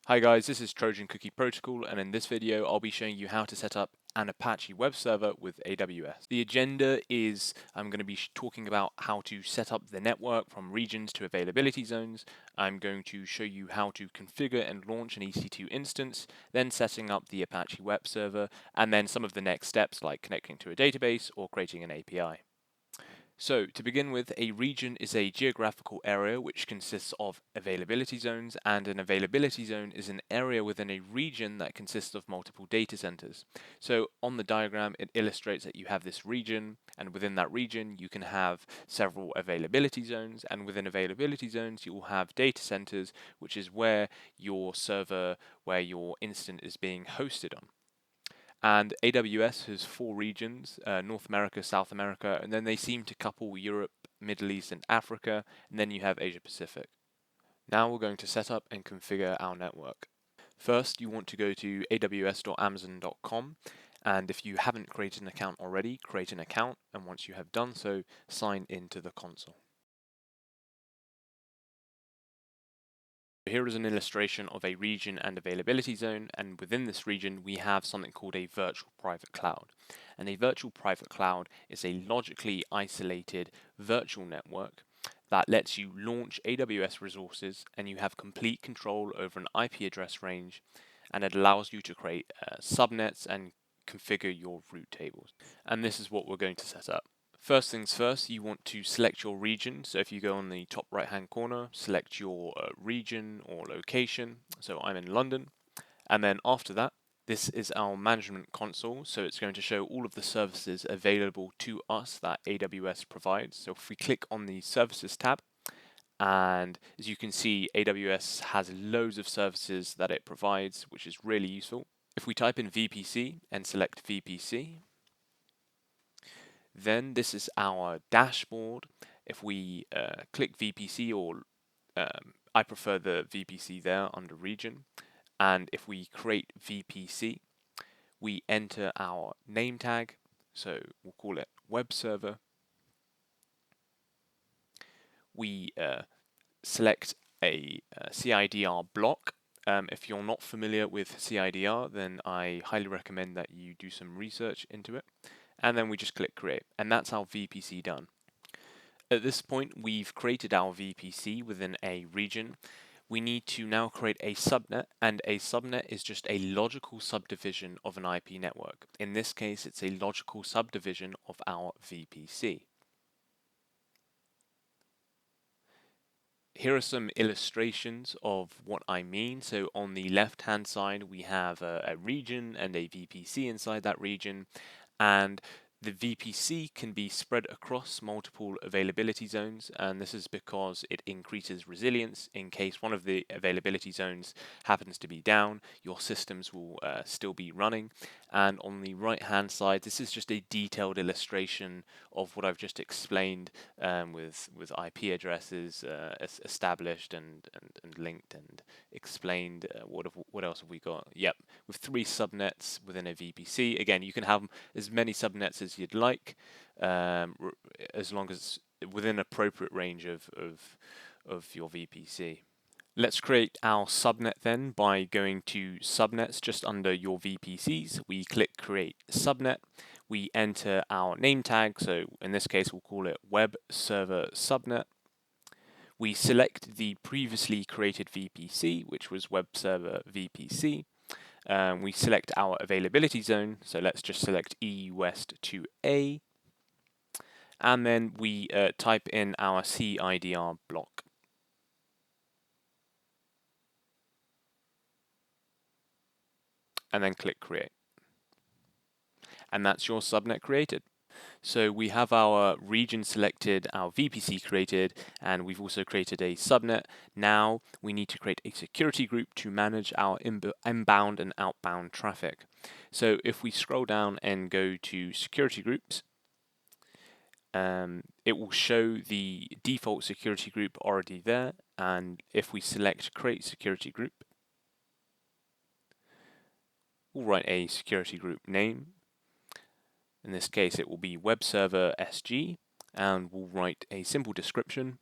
Hi guys, this is Trojan Cookie Protocol, and in this video I'll be showing you how to set up an Apache Web Server with AWS. The agenda is I'm going to be talking about how to set up the network from regions to availability zones. I'm going to show you how to configure and launch an EC2 instance, then setting up the Apache Web Server, and then some of the next steps like connecting to a database or creating an API. So, to begin with, a region is a geographical area which consists of availability zones, and an availability zone is an area within a region that consists of multiple data centers. So, on the diagram, it illustrates that you have this region, and within that region, you can have several availability zones, and within availability zones, you will have data centers, which is where your server, where your instance is being hosted on. And AWS has four regions, North America, South America, and then they seem to couple Europe, Middle East, and Africa, and then you have Asia Pacific. Now we're going to set up and configure our network. First, you want to go to aws.amazon.com, and if you haven't created an account already, create an account, and once you have done so, sign into the console. Here is an illustration of a region and availability zone, and within this region we have something called a virtual private cloud. And a virtual private cloud is a logically isolated virtual network that lets you launch AWS resources, and you have complete control over an IP address range, and it allows you to create subnets and configure your route tables. And this is what we're going to set up. First things first, you want to select your region. So if you go on the top right hand corner, select your region or location. So I'm in London. And then after that, this is our management console. So it's going to show all of the services available to us that AWS provides. So if we click on the services tab, and as you can see, AWS has loads of services that it provides, which is really useful. If we type in VPC and select VPC, then this is our dashboard. If we click VPC, or I prefer the VPC there under region, and if we create VPC, we enter our name tag, so we'll call it web server. We select a CIDR block. If you're not familiar with CIDR, then I highly recommend that you do some research into it. And then we just click create, and that's our VPC done. At this point, we've created our VPC within a region. We need to now create a subnet, and a subnet is just a logical subdivision of an IP network. In this case, it's a logical subdivision of our VPC. Here are some illustrations of what I mean. So on the left hand side we have a region and a VPC inside that region, and the VPC can be spread across multiple availability zones, and this is because it increases resilience. In case one of the availability zones happens to be down, your systems will still be running. And on the right hand side, this is just a detailed illustration of what I've just explained, with IP addresses established and linked and explained. What else have we got? Yep, with 3 subnets within a VPC. Again, you can have as many subnets as you'd like, as long as within appropriate range of your VPC. Let's create our subnet then by going to subnets just under your VPCs. We click create subnet. We enter our name tag, so in this case we'll call it web server subnet. We select the previously created VPC, which was web server VPC. We select our availability zone, so let's just select EU West 2A, and then we type in our CIDR block. And then click create. And that's your subnet created. So we have our region selected, our VPC created, and we've also created a subnet. Now we need to create a security group to manage our inbound and outbound traffic. So if we scroll down and go to security groups, it will show the default security group already there. And if we select create security group, we'll write a security group name. In this case, it will be web server SG, and we'll write a simple description.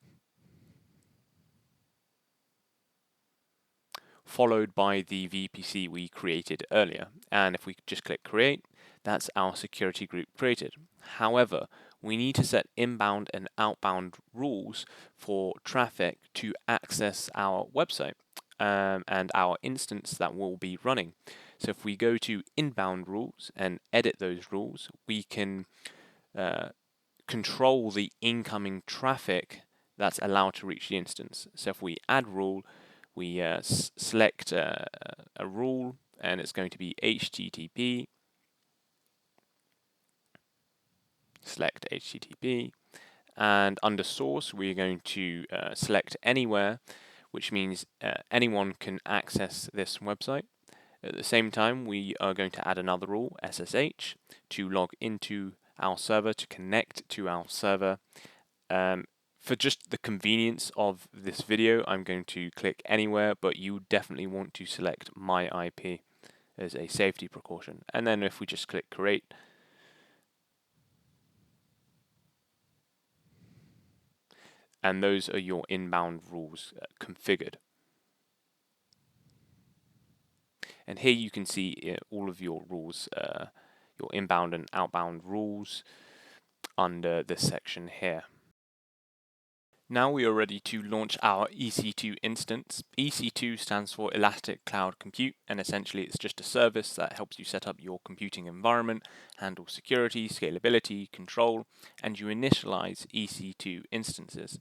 followed by the VPC we created earlier. And if we just click create, that's our security group created. However, we need to set inbound and outbound rules for traffic to access our website and our instance that will be running. So if we go to inbound rules and edit those rules, we can control the incoming traffic that's allowed to reach the instance. So if we add rule, we select a rule, and it's going to be HTTP, select HTTP, and under source we're going to select anywhere, which means anyone can access this website. At the same time, we are going to add another rule, SSH, to log into our server, to connect to our server. For just the convenience of this video, I'm going to click anywhere, but you definitely want to select my IP as a safety precaution. And then if we just click create, and those are your inbound rules configured. And here you can see all of your rules, your inbound and outbound rules under this section here. Now we are ready to launch our EC2 instance. EC2 stands for Elastic Cloud Compute, and essentially it's just a service that helps you set up your computing environment, handle security, scalability, control, and you initialize EC2 instances.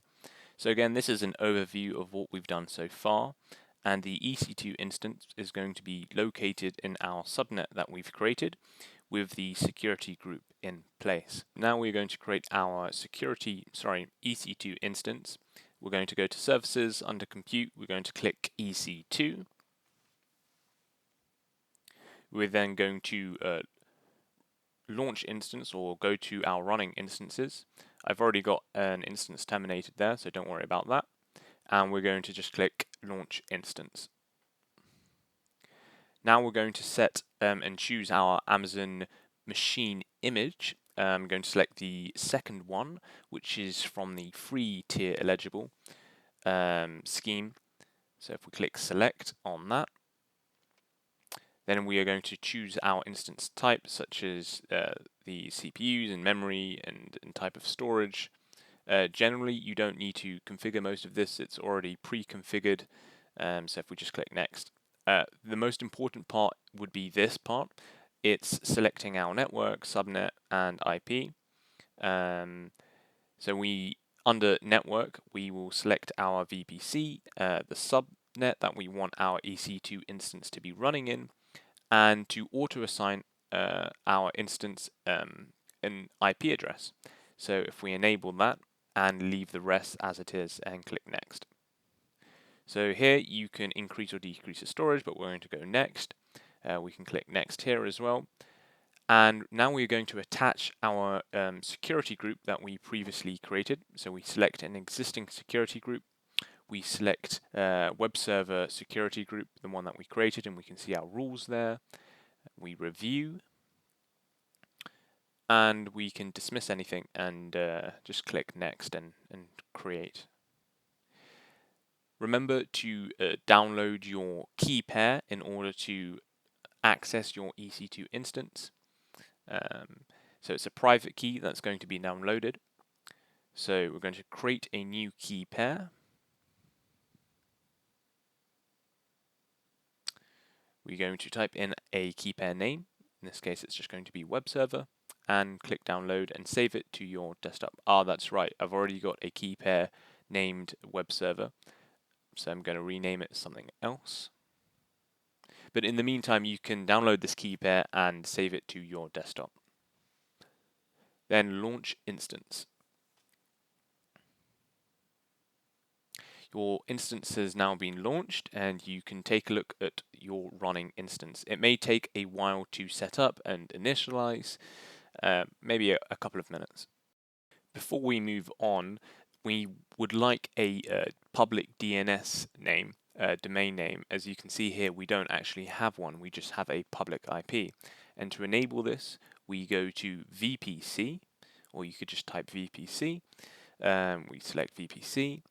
So again, this is an overview of what we've done so far, and the EC2 instance is going to be located in our subnet that we've created with the security group in place. Now we're going to create our EC2 instance. We're going to go to services, under compute, we're going to click EC2. We're then going to launch instance, or go to our running instances. I've already got an instance terminated there, so don't worry about that. And we're going to just click launch instance. Now we're going to set and choose our Amazon machine image. I'm going to select the second one, which is from the free tier eligible scheme. So if we click select on that, then we are going to choose our instance type, such as the CPUs and memory and type of storage. Generally, you don't need to configure most of this, it's already pre-configured. So if we just click next. The most important part would be this part. It's selecting our network, subnet, and IP. So under network, we will select our VPC, the subnet that we want our EC2 instance to be running in, and to auto-assign our instance an IP address. So if we enable that and leave the rest as it is and click next. So here you can increase or decrease the storage, but we're going to go next. We can click next here as well. And now we're going to attach our security group that we previously created. So we select an existing security group. We select web server security group, the one that we created, and we can see our rules there. We review, and we can dismiss anything and just click next and create. Remember to download your key pair in order to access your EC2 instance. So it's a private key that's going to be downloaded. So we're going to create a new key pair. We're going to type in a key pair name. In this case, it's just going to be web server, and click download and save it to your desktop. That's right. I've already got a key pair named web server. So I'm going to rename it something else. But in the meantime, you can download this key pair and save it to your desktop. Then launch instance. Your instance has now been launched, and you can take a look at your running instance. It may take a while to set up and initialize, maybe a couple of minutes. Before we move on, we would like a public DNS name, domain name. As you can see here, we don't actually have one, we just have a public IP. And to enable this, we go to VPC, or you could just type VPC. We select VPC,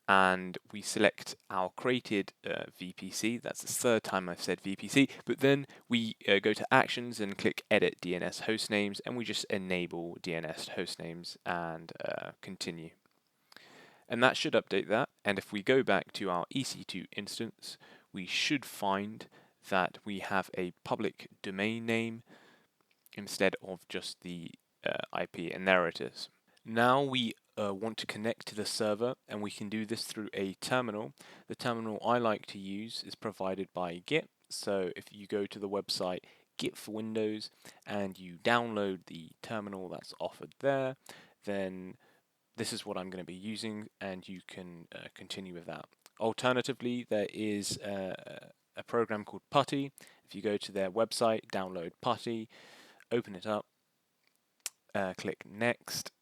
and we select our created VPC. That's the third time I've said VPC, but then we go to Actions and click Edit DNS Hostnames, and we just enable DNS hostnames and continue. And that should update that. And if we go back to our EC2 instance, we should find that we have a public domain name instead of just the IP, and there it is. Now we want to connect to the server, and we can do this through a terminal. The terminal I like to use is provided by Git. So if you go to the website Git For Windows and you download the terminal that's offered there, then this is what I'm going to be using, and you can continue with that. Alternatively, there is a program called Putty. If you go to their website, download Putty, open it up, click Next,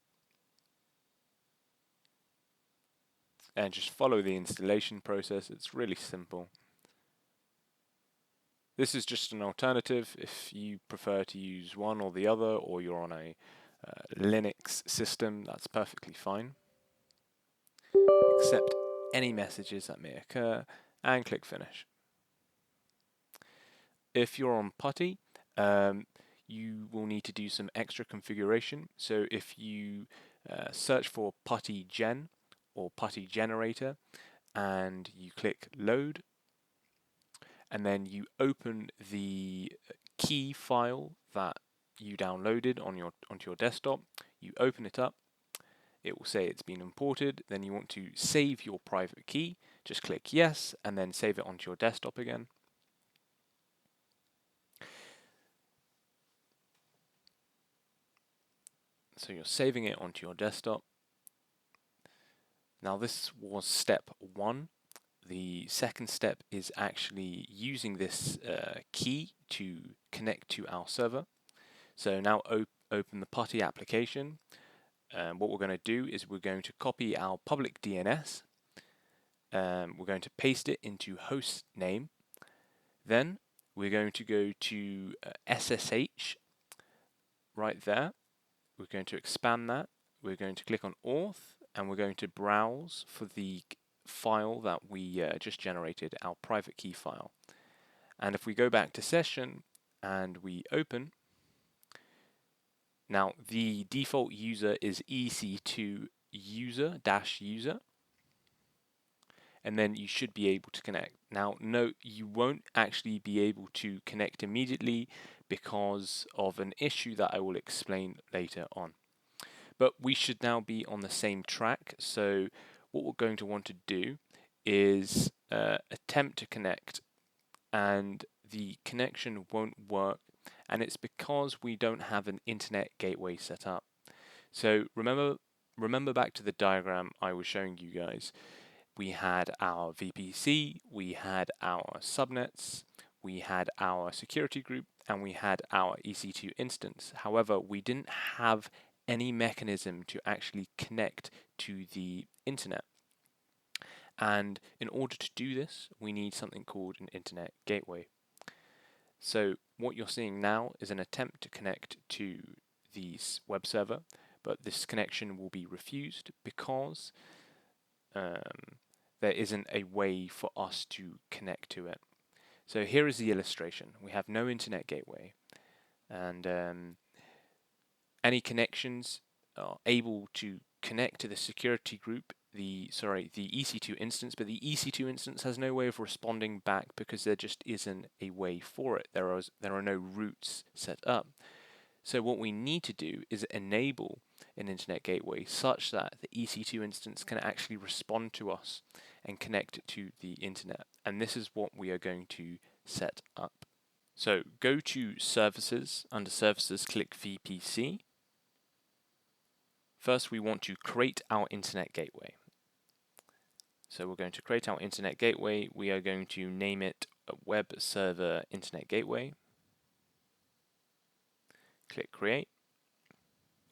and just follow the installation process. It's really simple. This is just an alternative if you prefer to use one or the other, or you're on a Linux system, that's perfectly fine. Accept any messages that may occur and click Finish. If you're on Putty, you will need to do some extra configuration. So if you search for Putty Gen or Putty Generator and you click Load, and then you open the key file that you downloaded onto your desktop, you open it up, it will say it's been imported, then you want to save your private key, just click yes, and then save it onto your desktop again. So you're saving it onto your desktop. Now this was step 1. The second step is actually using this key to connect to our server. So now open the Putty application. What we're going to do is we're going to copy our public DNS. We're going to paste it into host name. Then we're going to go to SSH right there. We're going to expand that. We're going to click on auth, and we're going to browse for the file that we just generated, our private key file. And if we go back to session and we open, now the default user is EC2 user-user, and then you should be able to connect. Now note, you won't actually be able to connect immediately because of an issue that I will explain later on. But we should now be on the same track, so what we're going to want to do is attempt to connect, and the connection won't work, and it's because we don't have an internet gateway set up. So remember back to the diagram I was showing you guys. We had our VPC, we had our subnets, we had our security group, and we had our EC2 instance. However, we didn't have any mechanism to actually connect to the internet. And in order to do this, we need something called an internet gateway. So what you're seeing now is an attempt to connect to the web server, but this connection will be refused because there isn't a way for us to connect to it. So here is the illustration. We have no internet gateway, and any connections are able to connect to the security group, the EC2 instance, but the EC2 instance has no way of responding back because there just isn't a way for it. There are no routes set up. So what we need to do is enable an internet gateway such that the EC2 instance can actually respond to us and connect to the internet. And this is what we are going to set up. So go to Services. Under Services, click VPC. First, we want to create our internet gateway. So we're going to create our internet gateway. We are going to name it a Web Server Internet Gateway. Click Create.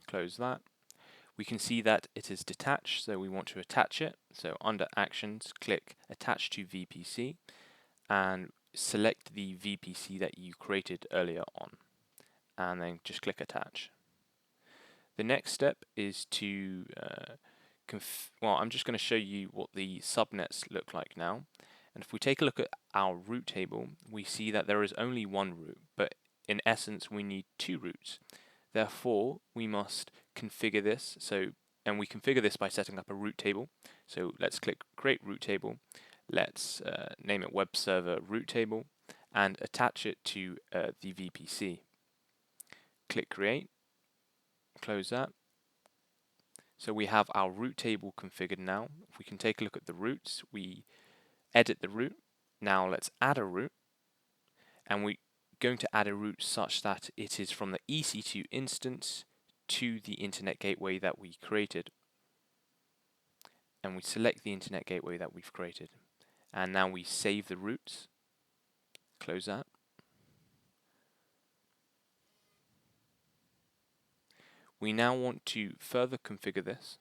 Close that. We can see that it is detached, so we want to attach it. So under Actions, click Attach to VPC and select the VPC that you created earlier on, and then just click Attach. The next step is to well, I'm just going to show you what the subnets look like now. And if we take a look at our root table, we see that there is only one root, but in essence we need two roots. Therefore, we must configure this. And we configure this by setting up a root table. So let's click Create Root Table. Let's name it Web Server Root Table and attach it to the VPC. Click Create, close that. So we have our root table configured now. If we can take a look at the roots, we edit the root. Now let's add a root, and we're going to add a root such that it is from the EC2 instance to the internet gateway that we created. And we select the internet gateway that we've created. And now we save the roots, close that. We now want to further configure this.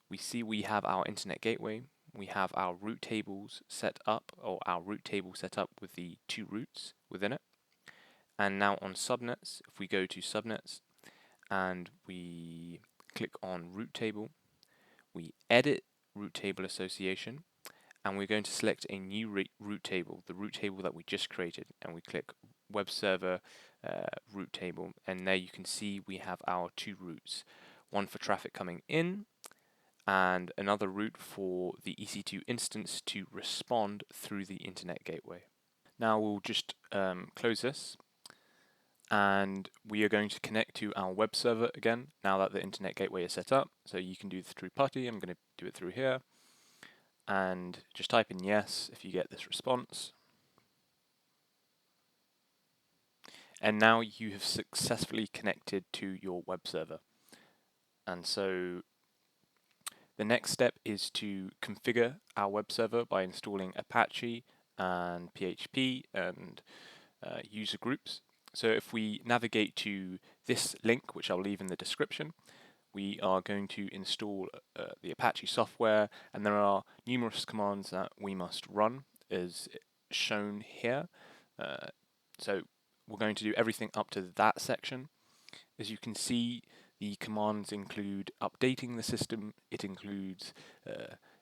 We see we have our internet gateway, we have our root tables set up, or our root table set up with the two roots within it. And now on subnets, if we go to subnets and we click on root table, we edit root table association, and we're going to select a new root table, the root table that we just created, and we click web server root table, and there you can see we have our two routes, one for traffic coming in and another route for the EC2 instance to respond through the internet gateway. Now we'll just close this, and we are going to connect to our web server again now that the internet gateway is set up. So you can do this through PuTTY. I'm going to do it through here, and just type in yes if you get this response. And now you have successfully connected to your web server. And so the next step is to configure our web server by installing Apache and PHP and user groups. So if we navigate to this link, which I'll leave in the description, we are going to install the Apache software, and there are numerous commands that we must run as shown here. So we're going to do everything up to that section. As you can see, the commands include updating the system, it includes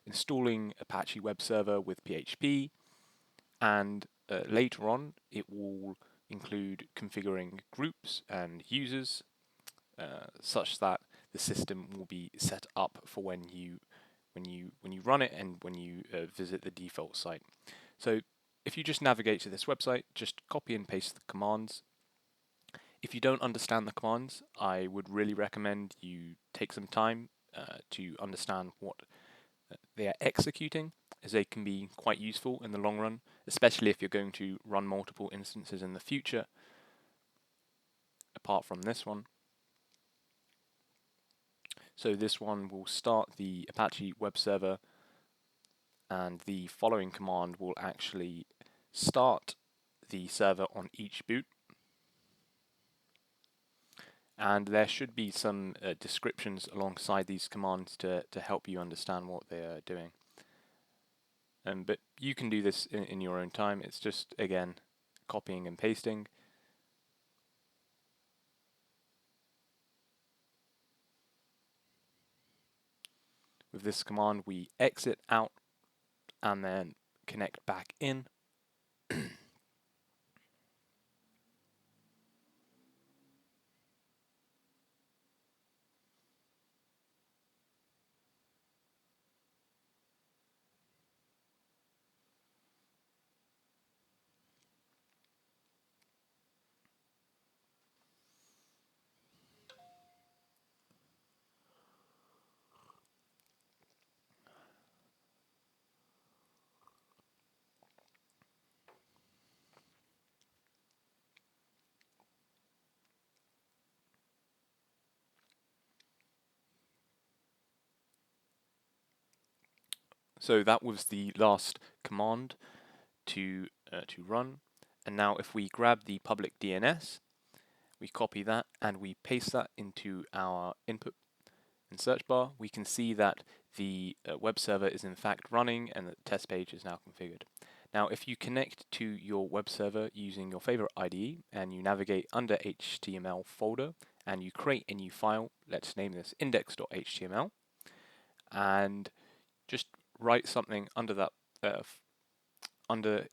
installing Apache Web Server with PHP, and later on it will include configuring groups and users such that the system will be set up for when you run it and when you visit the default site. So if you just navigate to this website, just copy and paste the commands. If you don't understand the commands, I would really recommend you take some time to understand what they are executing, as they can be quite useful in the long run, especially if you're going to run multiple instances in the future, apart from this one. So this one will start the Apache Web Server, and the following command will actually start the server on each boot. And there should be some descriptions alongside these commands to help you understand what they are doing. But you can do this in your own time. It's just, again, copying and pasting. With this command, we exit out and then connect back in. So that was the last command to run. And now if we grab the public DNS, we copy that and we paste that into our input and search bar, we can see that the web server is in fact running and the test page is now configured. Now if you connect to your web server using your favorite IDE and you navigate under HTML folder and you create a new file, let's name this index.html, and just write something under that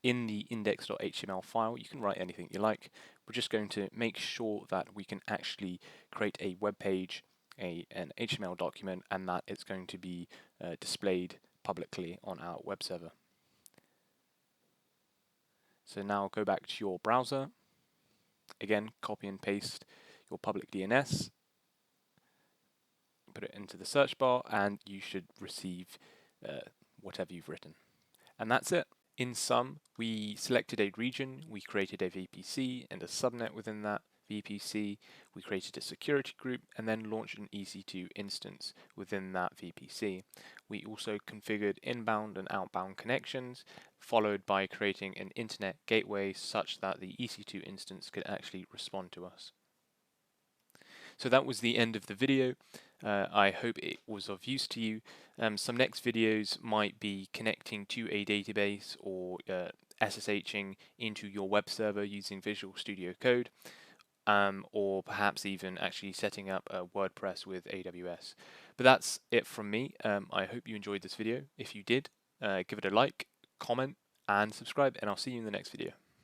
in the index.html file. You can write anything you like. We're just going to make sure that we can actually create a web page, an HTML document, and that it's going to be displayed publicly on our web server. So now go back to your browser. Again, copy and paste your public DNS, put it into the search bar, and you should receive whatever you've written. And that's it. In sum, we selected a region, we created a VPC and a subnet within that VPC, we created a security group, and then launched an EC2 instance within that VPC. We also configured inbound and outbound connections, followed by creating an internet gateway such that the EC2 instance could actually respond to us. So that was the end of the video. I hope it was of use to you. Some next videos might be connecting to a database or SSHing into your web server using Visual Studio Code, or perhaps even actually setting up a WordPress with AWS. But that's it from me. I hope you enjoyed this video. If you did, give it a like, comment, and subscribe, and I'll see you in the next video.